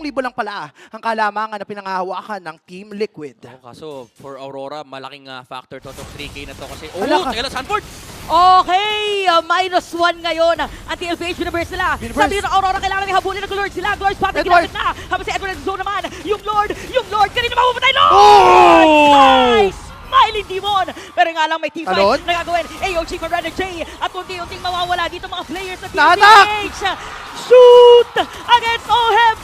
libo lang pala ang kalamangan na pinangahawakan ng Team Liquid. Kaso for Aurora, malaking factor to 3K na to kasi Ala ka. teka lang, Sanford! Okay, -1 ngayon ang TLPH Universe nila. Universe. Sabi nyo na Aurora, kailangan ng habulin ng Lord sila. Glorious Patrick Edward. ginamit na. Habang si Edward Zone naman, yung Lord, kanina mapumatay, Lord! Oh! Nice! Smiling Demon! Pero nga lang may teamfight Talon? na gagawin. AOG for Renner J. At unti-unting mawawala dito mga players na Nahatak! TLPH. Shoot! Against Oheb!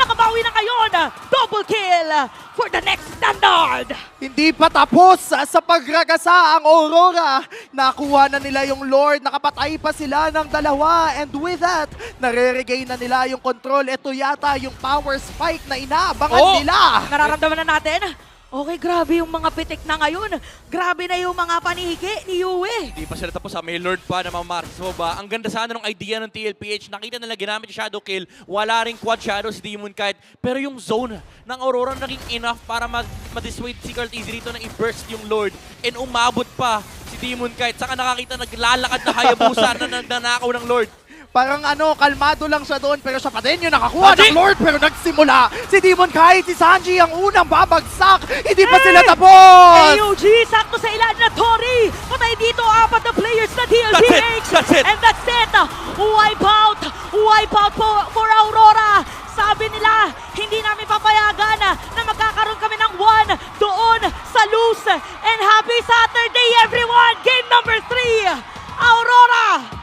Nakabawi na ngayon. Double kill for the next standard! Hindi pa tapos sa pagragasa ang Aurora. Nakuha na nila yung Lord, nakapatay pa sila ng dalawa. And with that, nare-regain na nila yung control. Ito yata yung power spike na inaabangan nila. Nararamdaman na natin. Okay, grabe yung mga pitik na ngayon. Grabe na yung mga paniki ni Yue. Hindi pa sila tapos, may Lord pa na mamamark sa baba. Ang ganda sana ng idea ng TLPH. Nakita nila ginamit yung Shadow Kill. Wala ring Quad Shadow si Demon Kite. Pero yung zone ng Aurora naging enough para ma-dissuade si Carl Easy dito na i-burst yung Lord. And umabot pa si Demon Kite. Saka nakakita naglalakad na Hayabusa na nanakaw ng Lord. Parang kalmado lang siya doon, pero siya pa din yung nakakuha ng Lord, pero nagsimula. Si Demon kahit si Sanji ang unang babagsak, hindi pa sila tapos! AOG, sakto sa ilan na Tori. Patay dito, 4 na players na TLPH. That's it. And that's it. Wipe out for Aurora. Sabi nila, hindi namin papayagan na magkakaroon kami ng 1 doon sa loose. And happy Saturday, everyone! Game number 3, Aurora!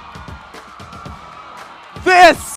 This